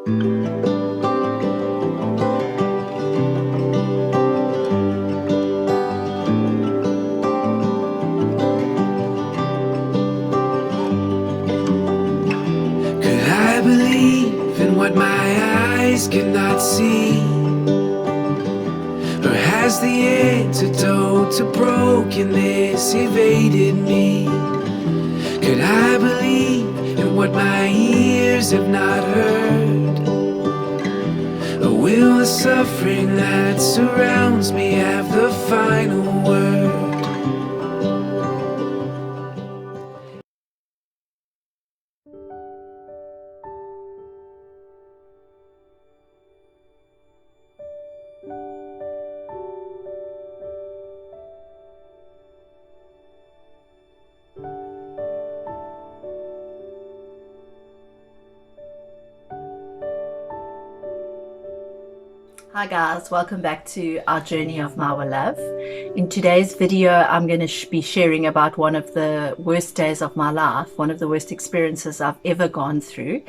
Could I believe in what my eyes cannot see? Or has the antidote to brokenness evaded me? Could I believe in what my ears have not heard? Or will the suffering that surrounds me have the final word? Hi guys, welcome back to our journey of our love. In today's video, I'm going to be sharing about one of the worst days of my life, one of the worst experiences I've ever gone through.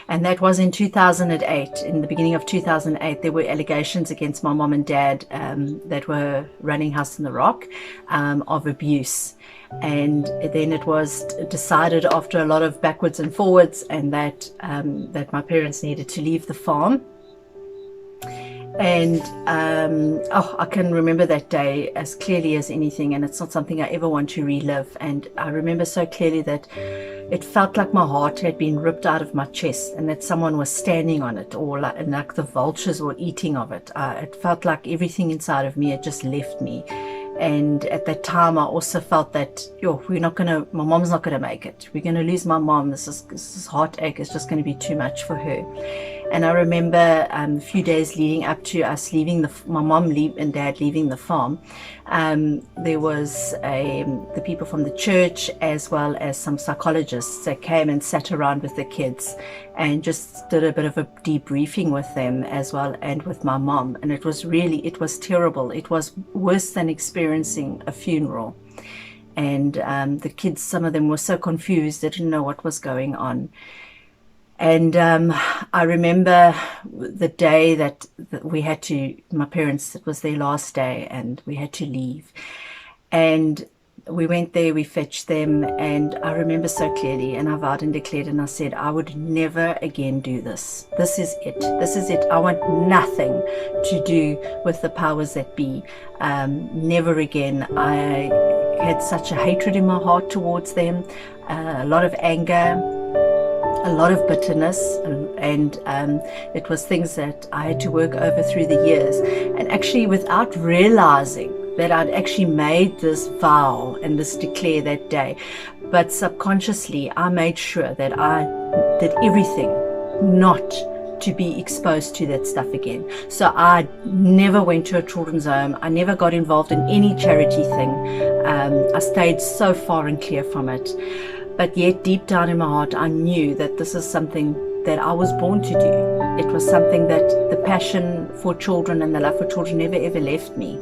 And that was in 2008. In the beginning of 2008, there were allegations against my mom and dad that were running House in the Rock of abuse. And then it was decided after a lot of backwards and forwards and that my parents needed to leave the farm. And I can remember that day as clearly as anything, and it's not something I ever want to relive. And I remember so clearly that it felt like my heart had been ripped out of my chest and that someone was standing on it, or like the vultures were eating of it. It felt like everything inside of me had just left me. And at that time, I also felt that, my mom's not gonna make it. We're gonna lose my mom. This heartache is just gonna be too much for her. And I remember a few days leading up to us leaving my mom and dad leaving the farm. There was the people from the church as well as some psychologists that came and sat around with the kids and just did a bit of a debriefing with them as well, and with my mom. And it was terrible. It was worse than experiencing a funeral. And the kids, some of them were so confused, they didn't know what was going on. And I remember the day that we had to, my parents, it was their last day and we had to leave. And we went there, we fetched them, and I remember so clearly, and I vowed and declared and I said, I would never again do this. This is it. This is it. I want nothing to do with the powers that be. Never again. I had such a hatred in my heart towards them, a lot of anger, a lot of bitterness, and it was things that I had to work over through the years, and actually without realizing that I'd actually made this vow and this declare that day, but subconsciously I made sure that I did everything not to be exposed to that stuff again. So I never went to a children's home. I never got involved in any charity thing. I stayed so far and clear from it. But yet deep down in my heart, I knew that this is something that I was born to do. It was something that the passion for children and the love for children never ever left me.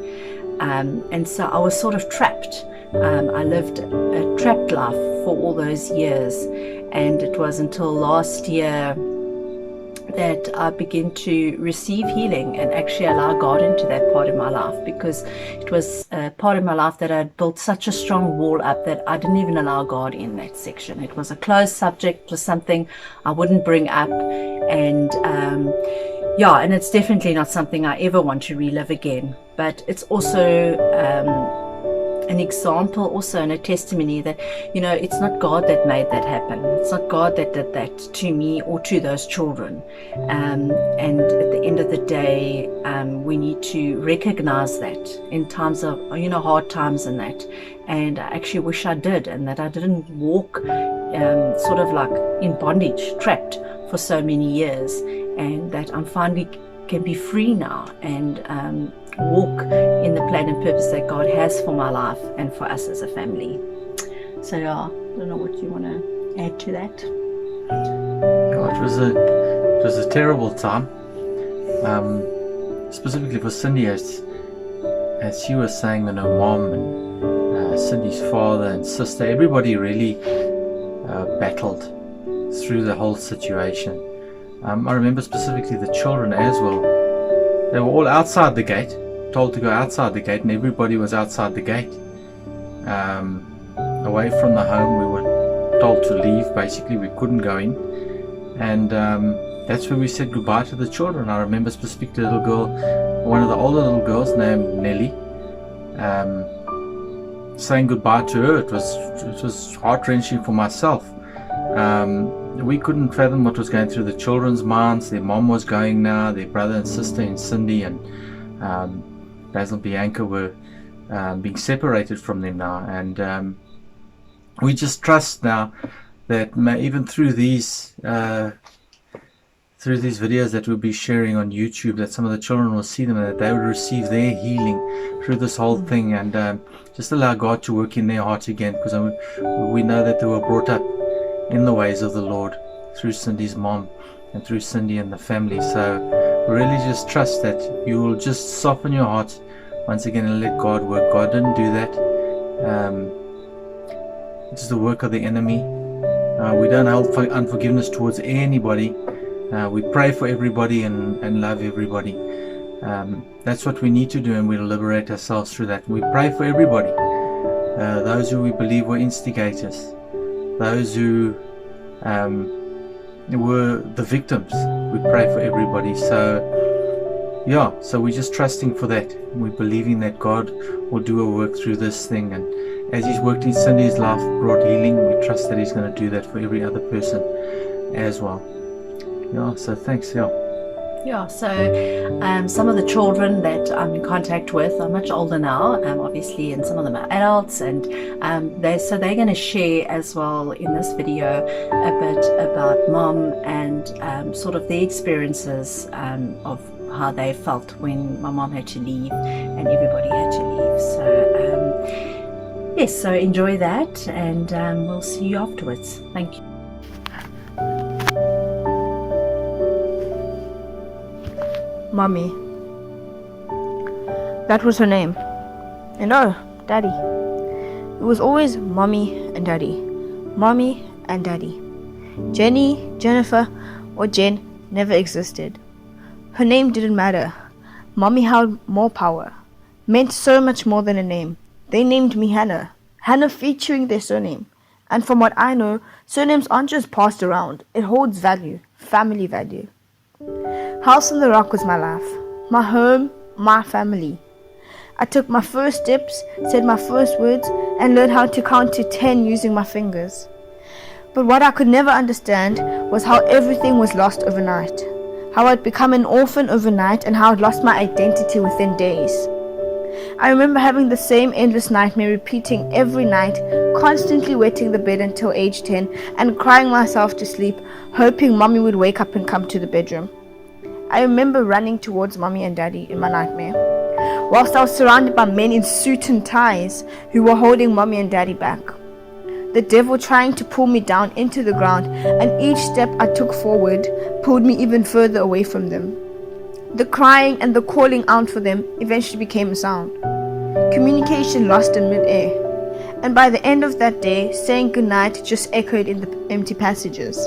And so I was sort of trapped. I lived a trapped life for all those years. And it was until last year that I began to receive healing and actually allow God into that part of my life, because it was a part of my life that I had built such a strong wall up that I didn't even allow God in that section. It was a closed subject, it was something I wouldn't bring up, and and it's definitely not something I ever want to relive again. But it's also an example also and a testimony that, it's not God that made that happen. It's not God that did that to me or to those children. And at the end of the day, we need to recognize that in times of, hard times and that. And I actually wish I did, and that I didn't walk sort of like in bondage, trapped for so many years, and that I'm finally can be free now and walk in the plan and purpose that God has for my life and for us as a family. So I don't know what you want to add to that. It was a terrible time, specifically for Cindy, as she was saying, and her mom and Cindy's father and sister, everybody really battled through the whole situation. I remember specifically the children as well. They were all outside the gate, told to go outside the gate, and everybody was outside the gate. Away from the home, we were told to leave. Basically, we couldn't go in. And that's where we said goodbye to the children. I remember specifically a little girl, one of the older little girls named Nellie, saying goodbye to her. It was heart-wrenching for myself. We couldn't fathom what was going through the children's minds. Their mom was going now, their brother and sister in Cindy and Basil and Bianca were being separated from them now. And we just trust now that even through these videos that we'll be sharing on YouTube, that some of the children will see them and that they will receive their healing through this whole thing, and just allow God to work in their hearts again, because we know that they were brought up in the ways of the Lord through Cindy's mom and through Cindy and the family. So really just trust that you will just soften your heart once again and let God work. God didn't do that. It's the work of the enemy. We don't hold unforgiveness towards anybody. We pray for everybody and love everybody. That's what we need to do, and we'll liberate ourselves through that. We pray for everybody. Those who we believe were instigators, those who were the victims, we pray for everybody. So we're just trusting for that. We're believing that God will do a work through this thing, and as He's worked in Cindy's life, brought healing, we trust that He's going to do that for every other person as well. So thanks. So some of the children that I'm in contact with are much older now, obviously, and some of them are adults, and they're going to share as well in this video a bit about mom and sort of their experiences of how they felt when my mom had to leave and everybody had to leave. So so enjoy that, and we'll see you afterwards. Thank you. Mommy. That was her name. And Daddy. It was always Mommy and Daddy. Mommy and Daddy. Jenny, Jennifer, or Jen never existed. Her name didn't matter. Mommy held more power. Meant so much more than a name. They named me Hannah. Hannah featuring their surname. And from what I know, surnames aren't just passed around. It holds value. Family value. House on the Rock was my life, my home, my family. I took my first steps, said my first words, and learned how to count to 10 using my fingers. But what I could never understand was how everything was lost overnight, how I'd become an orphan overnight, and how I'd lost my identity within days. I remember having the same endless nightmare repeating every night, constantly wetting the bed until age 10 and crying myself to sleep, hoping Mommy would wake up and come to the bedroom. I remember running towards Mommy and Daddy in my nightmare, whilst I was surrounded by men in suit and ties who were holding Mommy and Daddy back. The devil trying to pull me down into the ground, and each step I took forward pulled me even further away from them. The crying and the calling out for them eventually became a sound. Communication lost in mid-air, and by the end of that day, saying goodnight just echoed in the empty passages.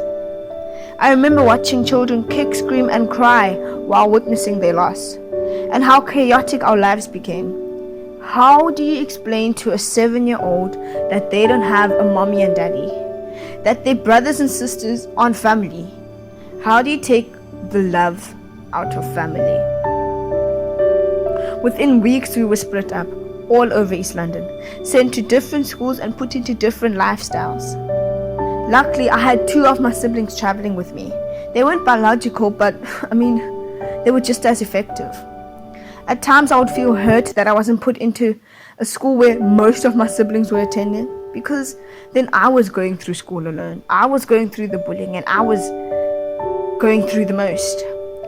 I remember watching children kick, scream, and cry while witnessing their loss, and how chaotic our lives became. How do you explain to a 7-year-old that they don't have a mommy and daddy? That their brothers and sisters aren't family? How do you take the love out of family? Within weeks, we were split up all over East London, sent to different schools and put into different lifestyles. Luckily, I had 2 of my siblings traveling with me. They weren't biological, but they were just as effective. At times, I would feel hurt that I wasn't put into a school where most of my siblings were attending, because then I was going through school alone. I was going through the bullying, and I was going through the most.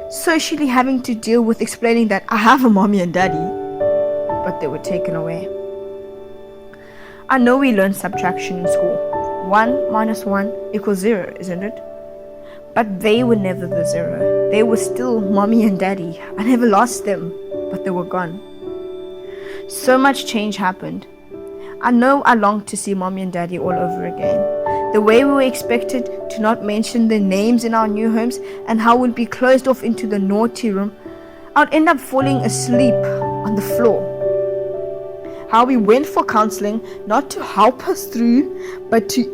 Socially having to deal with explaining that I have a mommy and daddy, but they were taken away. I know we learned subtraction in school. 1 minus 1 equals 0, isn't it? But they were never the 0. They were still mommy and daddy. I never lost them, but they were gone. So much change happened. I know I longed to see mommy and daddy all over again. The way we were expected to not mention their names in our new homes, and how we'd be closed off into the naughty room. I'd end up falling asleep on the floor. How we went for counseling, not to help us through, but to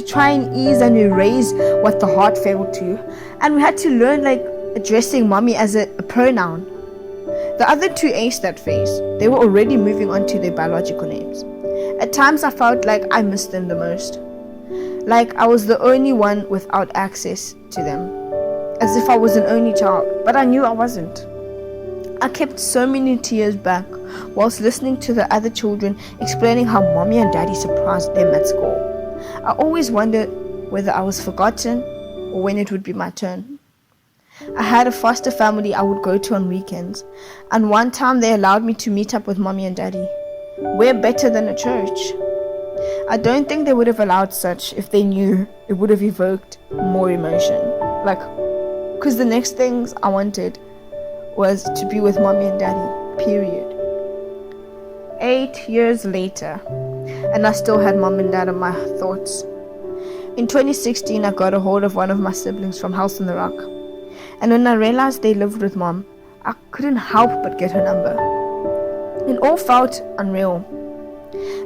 try and ease and erase what the heart failed to. And we had to learn addressing mommy as a pronoun. The other two aced that phase. They were already moving on to their biological names. At times I felt like I missed them the most. Like I was the only one without access to them. As if I was an only child, but I knew I wasn't. I kept so many tears back whilst listening to the other children explaining how mommy and daddy surprised them at school. I always wondered whether I was forgotten or when it would be my turn. I had a foster family I would go to on weekends, and one time they allowed me to meet up with mommy and daddy. We're better than a church. I don't think they would have allowed such if they knew it would have evoked more emotion. Because the next things I wanted was to be with mommy and daddy, period. 8 years later, and I still had mom and dad on my thoughts. In 2016, I got a hold of one of my siblings from House on the Rock. And when I realized they lived with mom, I couldn't help but get her number. It all felt unreal,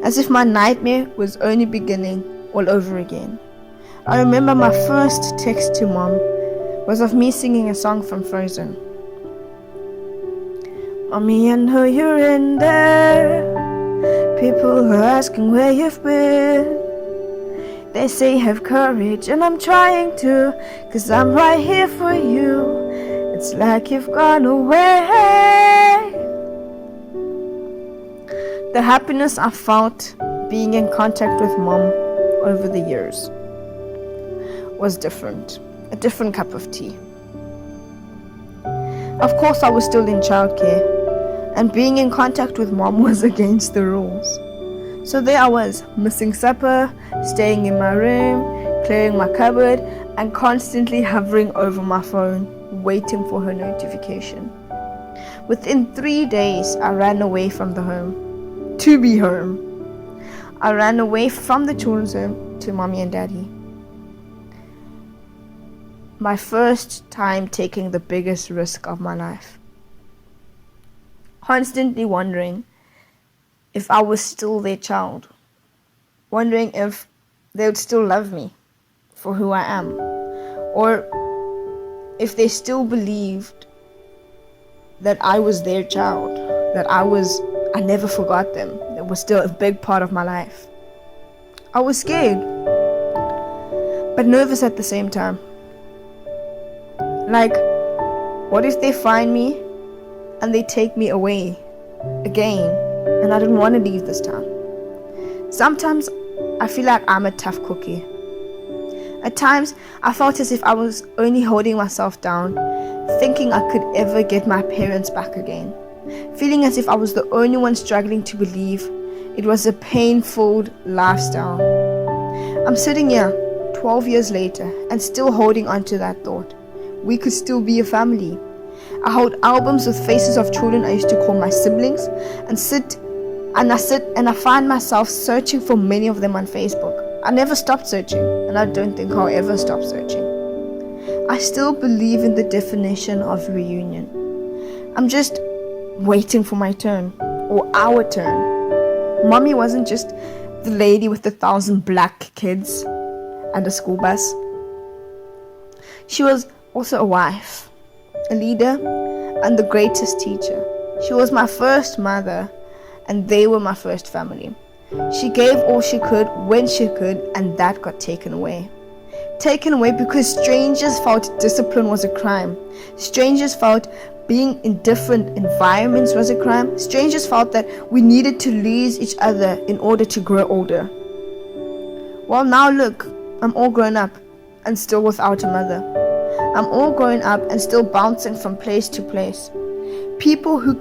as if my nightmare was only beginning all over again. I remember my first text to mom was of me singing a song from Frozen. Mommy, I know you're in there. People are asking where you've been. They say have courage, and I'm trying to, 'cause I'm right here for you. It's like you've gone away. The happiness I felt being in contact with mom over the years was different. A different cup of tea. Of course, I was still in childcare, and being in contact with mom was against the rules. So there I was, missing supper, staying in my room, clearing my cupboard, and constantly hovering over my phone, waiting for her notification. Within 3 days, I ran away from the home. To be home. I ran away from the children's home to mommy and daddy. My first time taking the biggest risk of my life. Constantly wondering if I was still their child. Wondering if they would still love me for who I am. Or if they still believed that I was their child. That I never forgot them. That was still a big part of my life. I was scared, but nervous at the same time. Like, what if they find me and they take me away again, and I didn't want to leave this time? Sometimes I feel like I'm a tough cookie. At times I felt as if I was only holding myself down, thinking I could ever get my parents back again. Feeling as if I was the only one struggling to believe it was a pain-filled lifestyle. I'm sitting here 12 years later and still holding on to that thought. We could still be a family. I hold albums with faces of children I used to call my siblings and I find myself searching for many of them on Facebook. I never stopped searching, and I don't think I'll ever stop searching. I still believe in the definition of reunion. I'm just waiting for my turn, or our turn. Mommy wasn't just the lady with 1,000 black kids and a school bus. She was also a wife, a leader, and the greatest teacher. She was my first mother, and they were my first family. She gave all she could when she could, and that got taken away. Taken away because strangers felt discipline was a crime. Strangers felt being in different environments was a crime. Strangers felt that we needed to lose each other in order to grow older. Well, now look, I'm all grown up and still without a mother. I'm all grown up and still bouncing from place to place. People who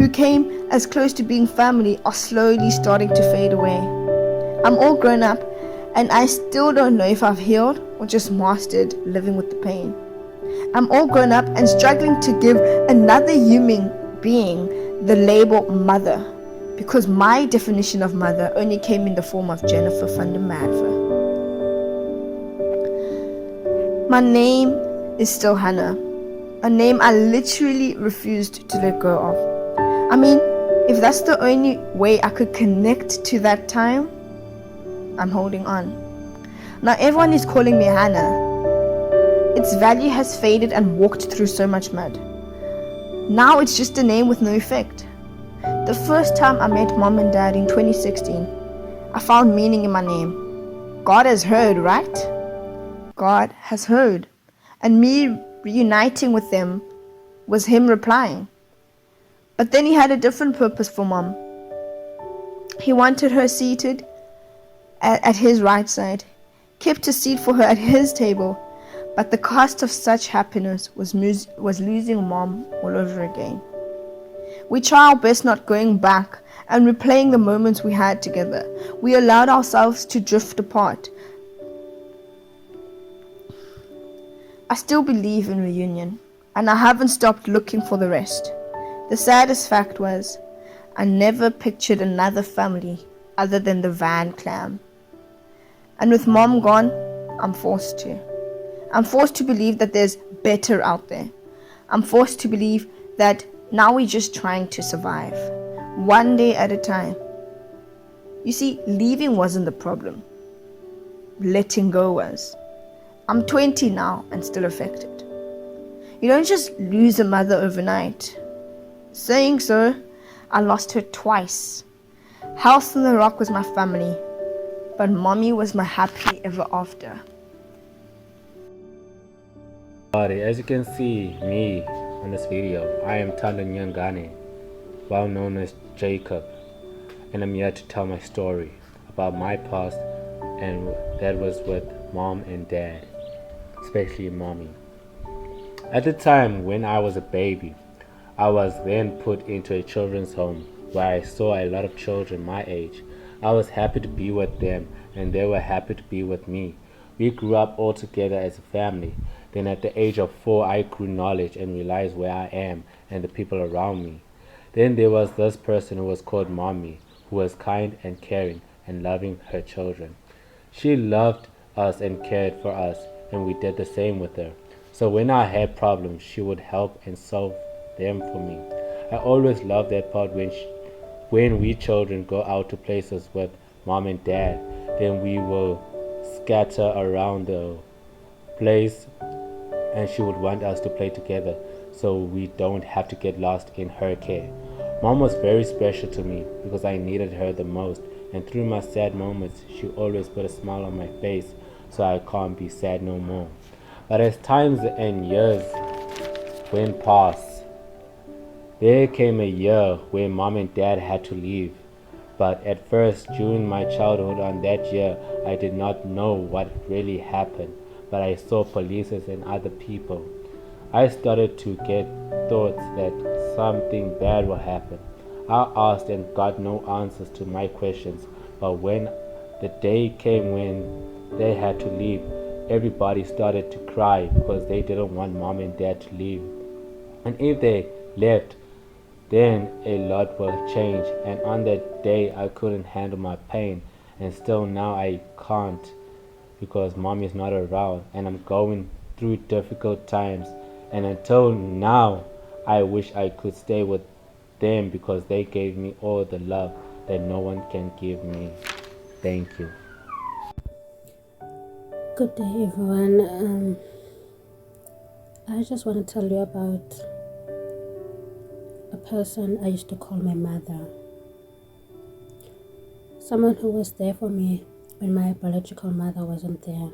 came as close to being family are slowly starting to fade away. I'm all grown up and I still don't know if I've healed or just mastered living with the pain. I'm all grown up and struggling to give another human being the label mother, because my definition of mother only came in the form of Jennifer van der Merwe. My name is still Hannah, a name I literally refused to let go of. I mean, if that's the only way I could connect to that time, I'm holding on. Now everyone is calling me Hannah. Its value has faded and walked through so much mud. Now it's just a name with no effect. The first time I met Mom and Dad in 2016, I found meaning in my name. God has heard, right? God has heard. And me reuniting with them was Him replying. But then He had a different purpose for Mom. He wanted her seated at His right side, kept a seat for her at His table, but the cost of such happiness was losing Mom all over again. We try our best not going back and replaying the moments we had together. We allowed ourselves to drift apart. I still believe in reunion, and I haven't stopped looking for the rest. The saddest fact was, I never pictured another family other than the Van clan. And with Mom gone, I'm forced to. I'm forced to believe that there's better out there. I'm forced to believe that now we're just trying to survive, one day at a time. You see, leaving wasn't the problem. Letting go was. I'm 20 now and still affected. You don't just lose a mother overnight. Saying so, I lost her twice. House on the Rock was my family, but Mommy was my happily ever after. As you can see me on this video, I am Tanda Nyangane, well known as Jacob, and I'm here to tell my story about my past, and that was with Mom and Dad, especially Mommy. At the time when I was a baby, I was then put into a children's home where I saw a lot of children my age. I was happy to be with them and they were happy to be with me. We grew up all together as a family. Then at the age of 4, I grew knowledge and realized where I am and the people around me. Then there was this person who was called Mommy, who was kind and caring and loving her children. She loved us and cared for us, and we did the same with her. So when I had problems, she would help and solve them for me. I always loved that part when we children go out to places with Mom and Dad, then we will scatter around the place and she would want us to play together so we don't have to get lost in her care. Mom was very special to me because I needed her the most, and through my sad moments she always put a smile on my face so I can't be sad no more. But as times and years went past, there came a year where Mom and Dad had to leave. But at first, during my childhood on that year, I did not know what really happened, but I saw police and other people. I started to get thoughts that something bad will happen. I asked and got no answers to my questions, but when the day came when they had to leave, everybody started to cry because they didn't want Mom and Dad to leave. And if they left, then a lot will change, and on that day I couldn't handle my pain, and still now I can't because Mom is not around and I'm going through difficult times, and until now I wish I could stay with them because they gave me all the love that no one can give me. Thank you. Good day, everyone. I just want to tell you about a person I used to call my mother. Someone who was there for me when my biological mother wasn't there.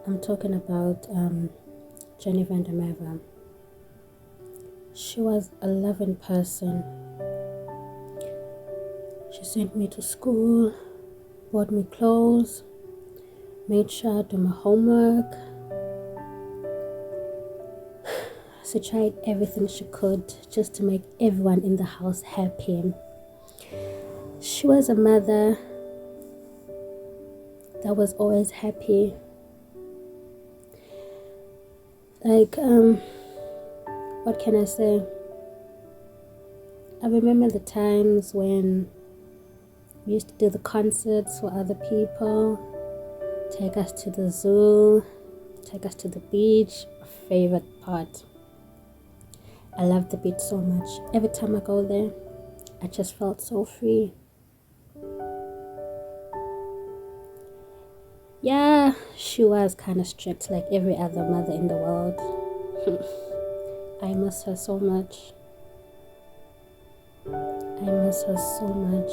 I'm talking about Jenny van der Merwe. She was a loving person. She sent me to school, bought me clothes, made sure I do my homework. She tried everything she could just to make everyone in the house happy. She was a mother that was always happy. What can I say? I remember the times when we used to do the concerts for other people, take us to the zoo, take us to the beach. My favorite part. I love the beach so much. Every time I go there, I just felt so free. Yeah, she was kind of strict like every other mother in the world. I miss her so much. I miss her so much.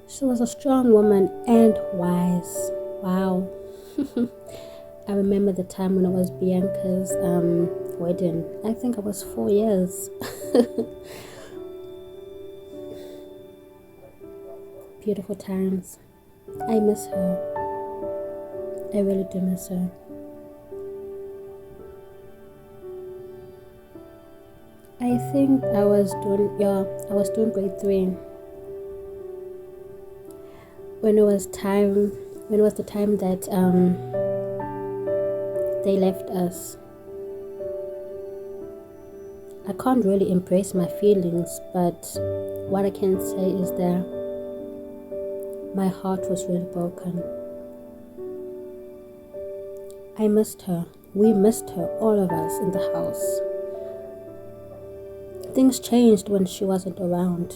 She was a strong woman and wise. Wow. I remember the time when it was Bianca's wedding. I think I was 4 years. Beautiful times. I miss her. I really do miss her. I think I was doing grade 3 when it was the time that they left us. I can't really embrace my feelings, but what I can say is that my heart was really broken. I missed her. We missed her, all of us in the house. Things changed when she wasn't around.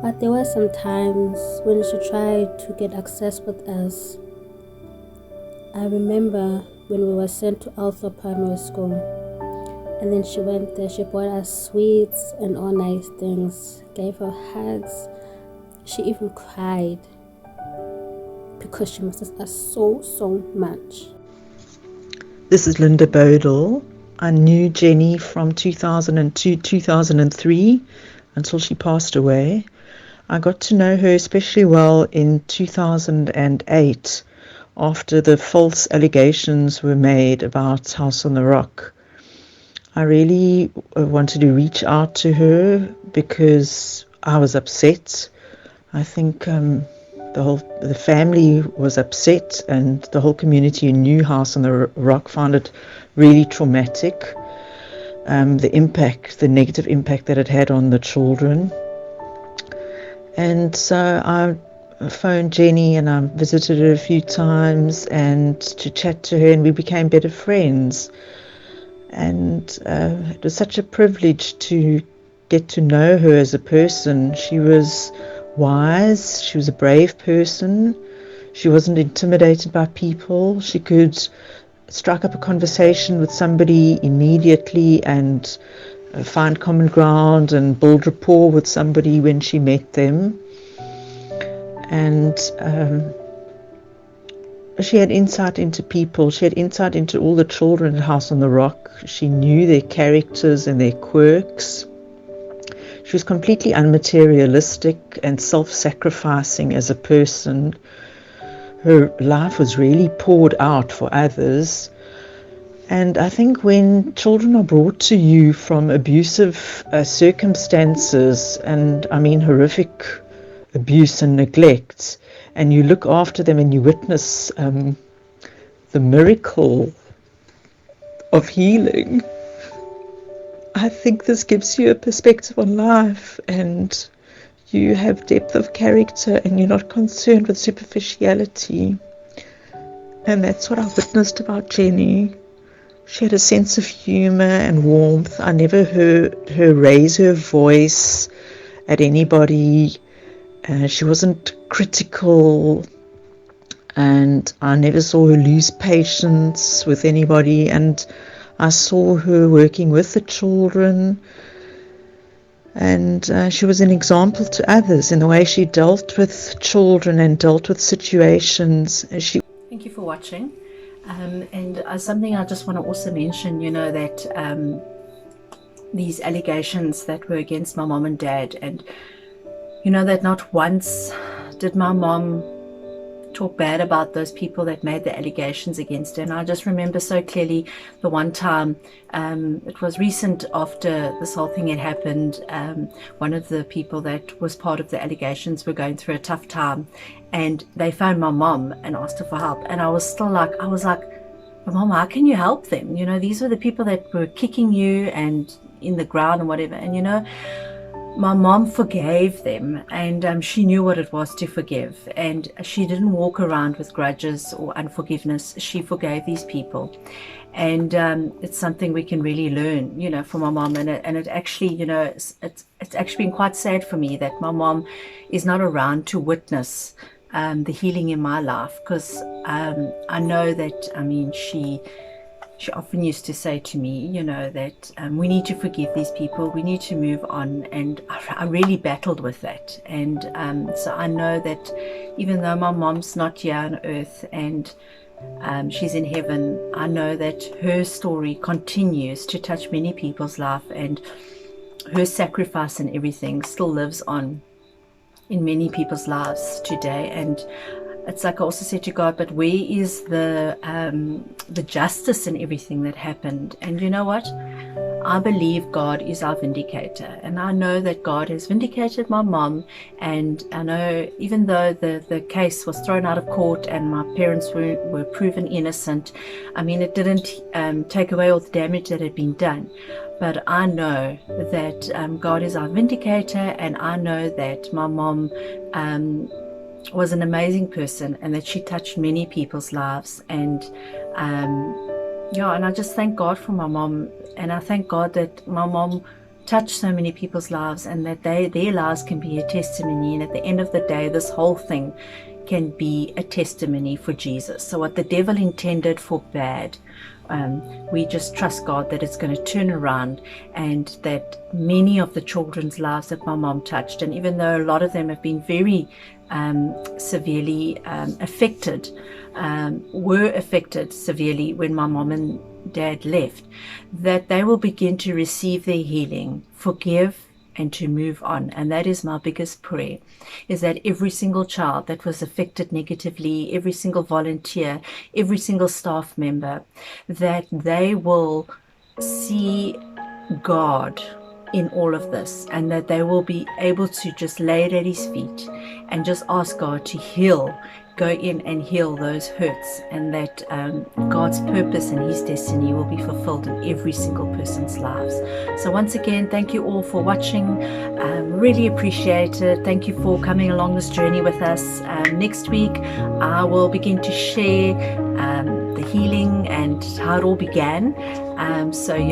But there were some times when she tried to get access with us. I remember when we were sent to Alpha Primary School, and then she went there. She bought us sweets and all nice things, gave her hugs. She even cried because she misses us so much. This is Linda Bodel. I knew Jenny from 2002-2003 until she passed away. I got to know her especially well in 2008 after the false allegations were made about House on the Rock. I really wanted to reach out to her because I was upset. I think the family was upset, and the whole community in New House on the Rock found it really traumatic. The negative impact that it had on the children. And so I phoned Jenny and I visited her a few times and to chat to her, and we became better friends. And it was such a privilege to get to know her as a person. She was wise, she was a brave person, she wasn't intimidated by people, she could strike up a conversation with somebody immediately and find common ground and build rapport with somebody when she met them. And she had insight into people. She had insight into all the children at House on the Rock. She knew their characters and their quirks. She was completely unmaterialistic and self-sacrificing as a person. Her life was really poured out for others. And I think when children are brought to you from abusive circumstances, and I mean horrific abuse and neglect, and you look after them and you witness the miracle of healing, I think this gives you a perspective on life, and you have depth of character and you're not concerned with superficiality. And that's what I witnessed about Jenny. She had a sense of humor and warmth. I never heard her raise her voice at anybody. She wasn't critical, and I never saw her lose patience with anybody. And I saw her working with the children, and she was an example to others in the way she dealt with children and dealt with situations. Thank you for watching. And something I just want to also mention, that these allegations that were against my mom and dad, and that not once did my mom talk bad about those people that made the allegations against her. And I just remember so clearly the one time, it was recent after this whole thing had happened, one of the people that was part of the allegations were going through a tough time, and they phoned my mom and asked her for help. And I was like, Mom, how can you help them? These were the people that were kicking you and in the ground and whatever. And my mom forgave them, and she knew what it was to forgive, and she didn't walk around with grudges or unforgiveness. She forgave these people, and it's something we can really learn, from my mom. And it actually, it's actually been quite sad for me that my mom is not around to witness the healing in my life, because I know that, she often used to say to me, that we need to forgive these people, we need to move on, and I really battled with that. And so I know that even though my mom's not here on earth and she's in heaven, I know that her story continues to touch many people's life, and her sacrifice and everything still lives on in many people's lives today. And it's like I also said to God, but where is the justice in everything that happened? And you know what? I believe God is our vindicator, and I know that God has vindicated my mom. And I know, even though the case was thrown out of court and my parents were proven innocent, it didn't take away all the damage that had been done. But I know that God is our vindicator, and I know that my mom was an amazing person, and that she touched many people's lives. And and I just thank God for my mom, and I thank God that my mom touched so many people's lives, and that their lives can be a testimony. And at the end of the day, this whole thing can be a testimony for Jesus. So what the devil intended for bad, we just trust God that it's going to turn around, and that many of the children's lives that my mom touched, and even though a lot of them have been very severely affected, were affected severely when my mom and dad left, that they will begin to receive their healing, forgive, and to move on. And that is my biggest prayer, is that every single child that was affected negatively, every single volunteer, every single staff member, that they will see God in all of this, and that they will be able to just lay it at his feet and just ask God to go in and heal those hurts, and that God's purpose and his destiny will be fulfilled in every single person's lives. So once again, thank you all for watching. Really appreciate it. Thank you for coming along this journey with us. Next week I will begin to share the healing and how it all began.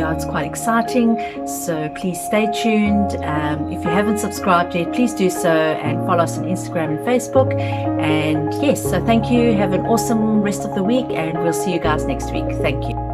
It's quite exciting, so please stay tuned. If you haven't subscribed yet, please do so, and follow us on Instagram and Facebook. And yes, so thank you. Have an awesome rest of the week, and we'll see you guys next week. Thank you.